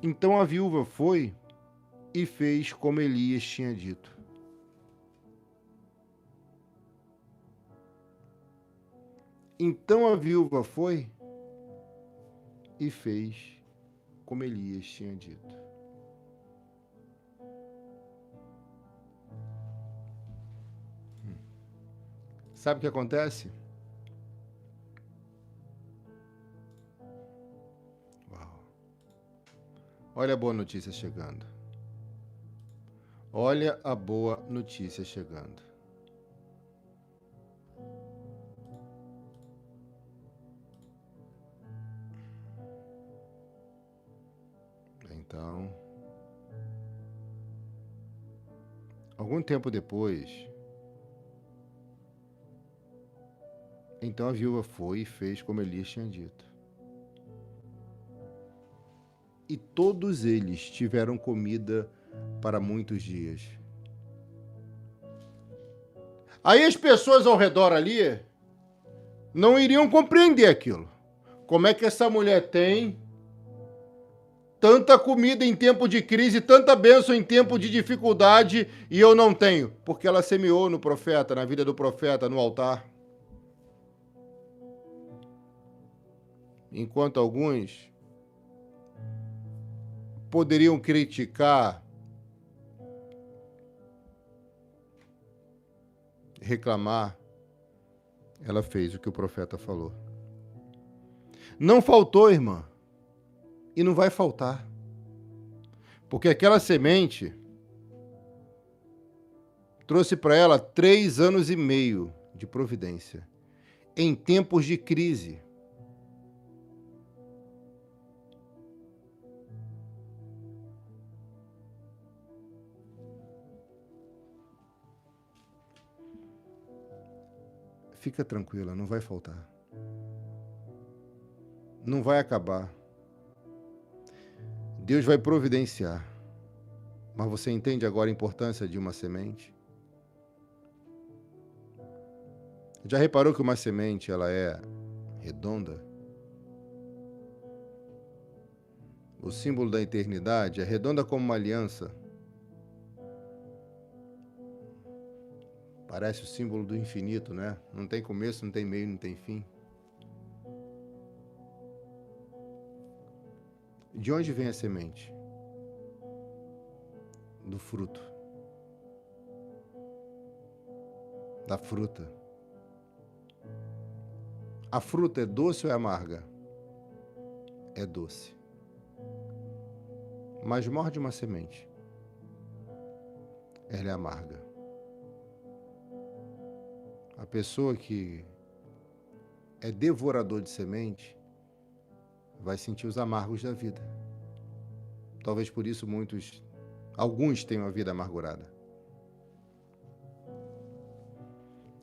Então a viúva foi e fez como Elias tinha dito. Então a viúva foi e fez como Elias tinha dito. Sabe o que acontece? Uau. Olha a boa notícia chegando. Olha a boa notícia chegando. Então, algum tempo depois, então a viúva foi e fez como Elias tinha dito. E todos eles tiveram comida para muitos dias. Aí as pessoas ao redor ali não iriam compreender aquilo. Como é que essa mulher tem tanta comida em tempo de crise, tanta bênção em tempo de dificuldade e eu não tenho? Porque ela semeou no profeta, na vida do profeta, no altar. Enquanto alguns poderiam criticar, reclamar, ela fez o que o profeta falou. Não faltou, irmã, e não vai faltar, porque aquela semente trouxe para ela 3 anos e meio de providência, em tempos de crise. Fica tranquila, não vai faltar. Não vai acabar. Deus vai providenciar. Mas você entende agora a importância de uma semente? Já reparou que uma semente ela é redonda? O símbolo da eternidade é redonda como uma aliança. Parece o símbolo do infinito, né? Não tem começo, não tem meio, não tem fim. De onde vem a semente? Do fruto. Da fruta. A fruta é doce ou é amarga? É doce. Mas morde uma semente. Ela é amarga. A pessoa que é devorador de semente vai sentir os amargos da vida. Talvez por isso alguns tenham a vida amargurada.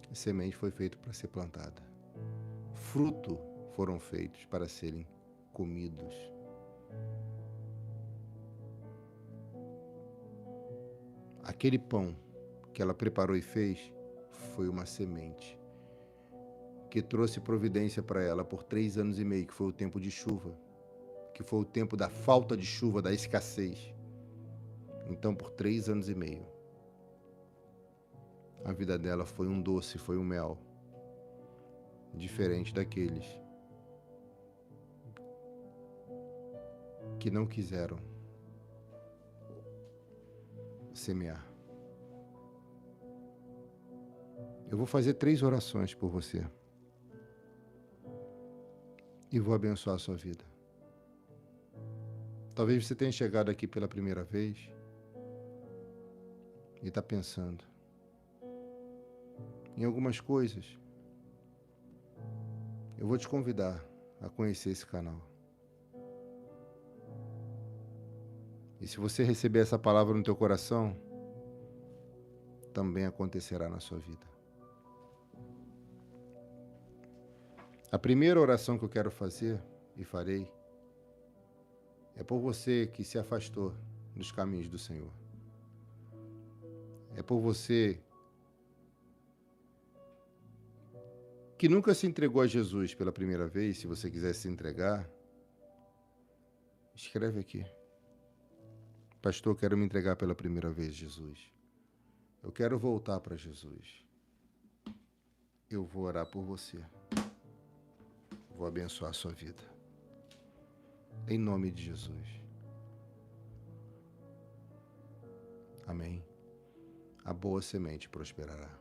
A semente foi feita para ser plantada. Fruto foram feitos para serem comidos. Aquele pão que ela preparou e fez foi uma semente que trouxe providência para ela por 3 anos e meio, que foi o tempo de chuva, que foi o tempo da falta de chuva, da escassez. Então, por 3 anos e meio, a vida dela foi um doce, foi um mel, diferente daqueles que não quiseram semear. Eu vou fazer 3 orações por você e vou abençoar a sua vida. Talvez você tenha chegado aqui pela primeira vez e está pensando em algumas coisas. Eu vou te convidar a conhecer esse canal. E se você receber essa palavra no teu coração, também acontecerá na sua vida. A primeira oração que eu quero fazer, e farei, é por você que se afastou dos caminhos do Senhor. É por você que nunca se entregou a Jesus pela primeira vez. Se você quiser se entregar, escreve aqui. Pastor, quero me entregar pela primeira vez, Jesus. Eu quero voltar para Jesus. Eu vou orar por você. Vou abençoar a sua vida. Em nome de Jesus. Amém. A boa semente prosperará.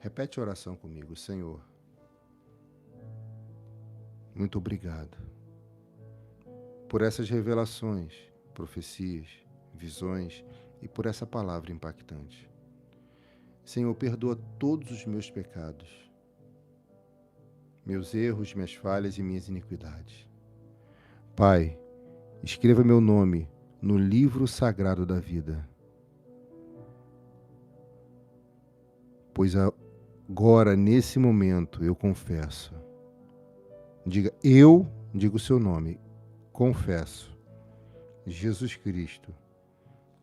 Repete a oração comigo. Senhor, muito obrigado por essas revelações, profecias, visões e por essa palavra impactante. Senhor, perdoa todos os meus pecados, meus erros, minhas falhas e minhas iniquidades. Pai, escreva meu nome no livro sagrado da vida, pois agora, nesse momento, eu confesso. Digo o seu nome, confesso Jesus Cristo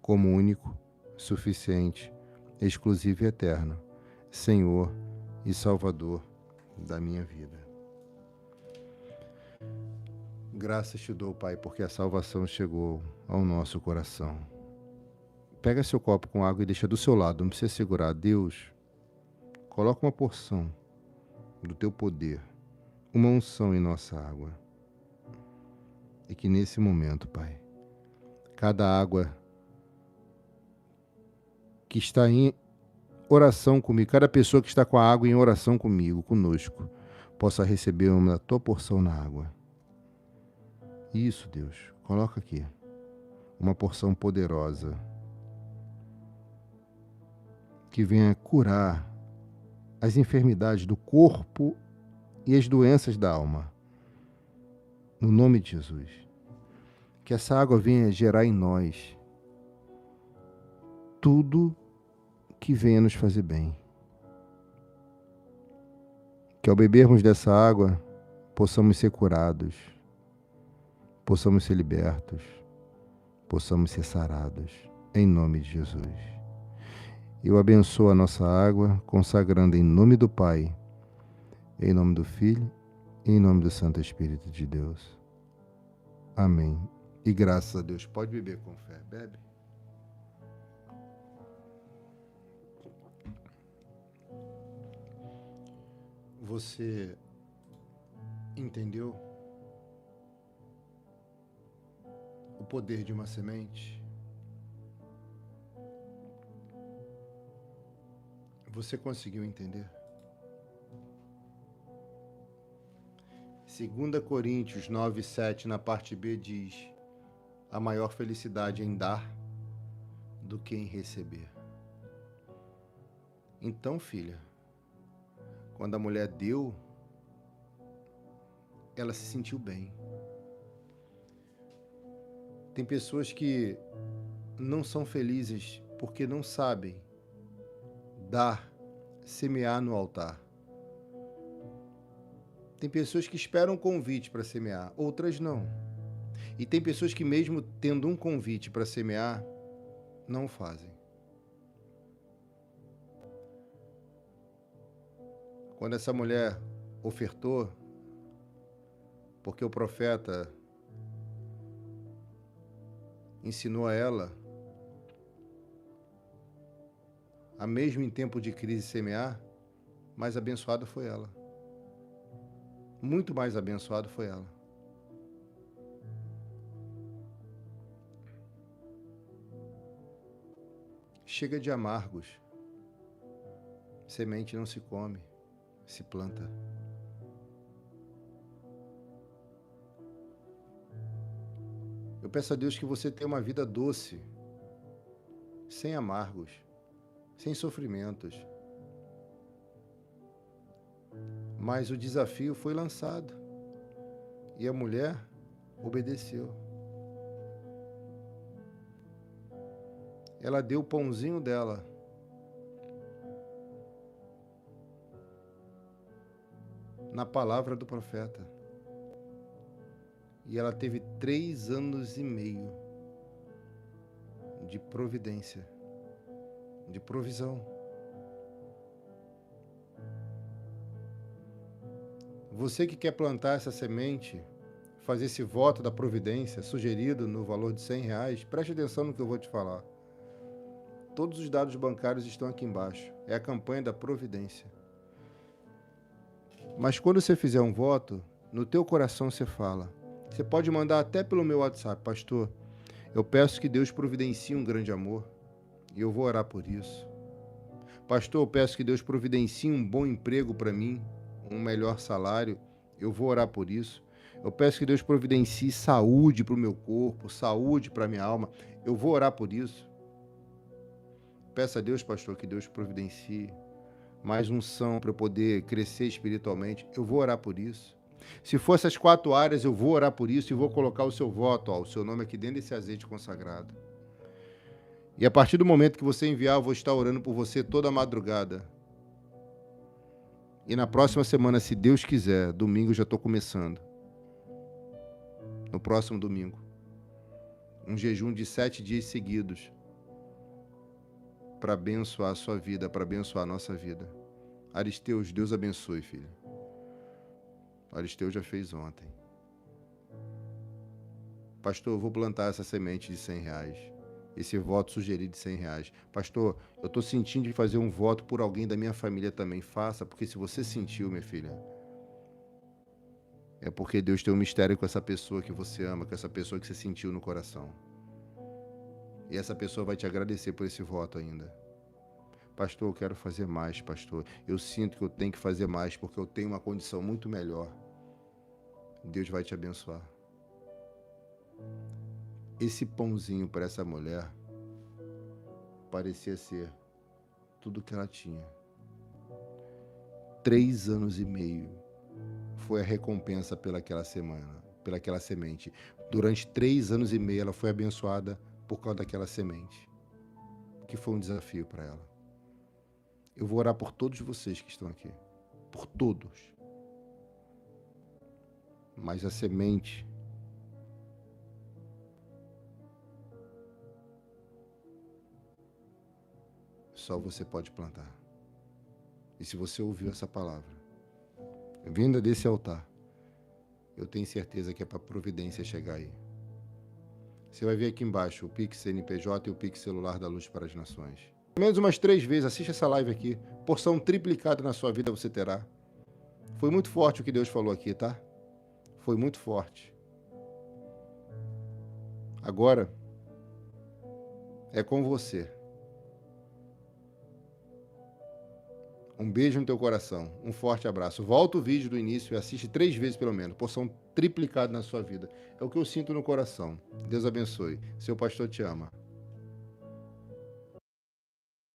como único, suficiente, exclusivo e eterno, Senhor e Salvador da minha vida. Graças te dou, Pai, porque a salvação chegou ao nosso coração. Pega seu copo com água e deixa do seu lado, não precisa segurar. Deus, coloca uma porção do teu poder, uma unção em nossa água. E que nesse momento, Pai, cada água que está em oração comigo, cada pessoa que está com a água em oração comigo, conosco, possa receber uma tua porção na água. Isso, Deus, coloca aqui uma porção poderosa que venha curar as enfermidades do corpo e as doenças da alma. No nome de Jesus. Que essa água venha gerar em nós tudo que venha nos fazer bem. Que ao bebermos dessa água, possamos ser curados, possamos ser libertos, possamos ser sarados, em nome de Jesus. Eu abençoo a nossa água, consagrando em nome do Pai, em nome do Filho e em nome do Santo Espírito de Deus. Amém. E graças a Deus. Pode beber com fé. Bebe. Você entendeu o poder de uma semente? Você conseguiu entender? 2 Coríntios 9:7, na parte B, diz: a maior felicidade é em dar do que em receber. Então, filha, quando a mulher deu, ela se sentiu bem. Tem pessoas que não são felizes porque não sabem dar, semear no altar. Tem pessoas que esperam um convite para semear, outras não. E tem pessoas que mesmo tendo um convite para semear, não fazem. Quando essa mulher ofertou, porque o profeta ensinou a ela a mesmo em tempo de crise semear, mais abençoada foi ela. Muito mais abençoado foi ela. Chega de amargos. Semente não se come, se planta. Eu peço a Deus que você tenha uma vida doce, sem amargos, sem sofrimentos. Mas o desafio foi lançado e a mulher obedeceu. Ela deu o pãozinho dela. Na palavra do profeta. E ela teve 3 anos e meio de providência, de provisão. Você que quer plantar essa semente, fazer esse voto da providência, sugerido no valor de R$100, preste atenção no que eu vou te falar. Todos os dados bancários estão aqui embaixo. É a campanha da providência. Mas quando você fizer um voto, no teu coração você fala. Você pode mandar até pelo meu WhatsApp, pastor. Eu peço que Deus providencie um grande amor e eu vou orar por isso. Pastor, eu peço que Deus providencie um bom emprego para mim, um melhor salário, eu vou orar por isso. Eu peço que Deus providencie saúde para o meu corpo, saúde para a minha alma, eu vou orar por isso. Peça a Deus, pastor, que Deus providencie mais unção para eu poder crescer espiritualmente, eu vou orar por isso. Se for essas 4 áreas, eu vou orar por isso e vou colocar o seu voto, o seu nome aqui dentro desse azeite consagrado. E a partir do momento que você enviar, eu vou estar orando por você toda a madrugada. E na próxima semana, se Deus quiser, domingo eu já estou começando. No próximo domingo. Um jejum de 7 dias seguidos. Para abençoar a sua vida, para abençoar a nossa vida. Aristeus, Deus abençoe, filho. Aristeus já fez ontem. Pastor, eu vou plantar essa semente de R$100. Esse voto sugerido de R$100. Pastor, eu estou sentindo de fazer um voto por alguém da minha família também. Faça, porque se você sentiu, minha filha, é porque Deus tem um mistério com essa pessoa que você ama, com essa pessoa que você sentiu no coração. E essa pessoa vai te agradecer por esse voto ainda. Pastor, eu quero fazer mais, pastor. Eu sinto que eu tenho que fazer mais, porque eu tenho uma condição muito melhor. Deus vai te abençoar. Esse pãozinho para essa mulher parecia ser tudo que ela tinha. 3 anos e meio foi a recompensa pelaquela semana, pelaquela semente. Durante 3 anos e meio ela foi abençoada por causa daquela semente, que foi um desafio para ela. Eu vou orar por todos vocês que estão aqui, por todos. Mas a semente só você pode plantar. E se você ouviu essa palavra, vinda desse altar, eu tenho certeza que é para a providência chegar aí. Você vai ver aqui embaixo o Pix CNPJ e o Pix Celular da Luz para as Nações. Pelo menos umas 3 vezes, assiste essa live aqui. Porção triplicada na sua vida você terá. Foi muito forte o que Deus falou aqui, tá? Foi muito forte. Agora, é com você. Um beijo no teu coração, um forte abraço. Volta o vídeo do início e assiste 3 vezes pelo menos. Porção triplicada na sua vida. É o que eu sinto no coração. Deus abençoe. Seu pastor te ama.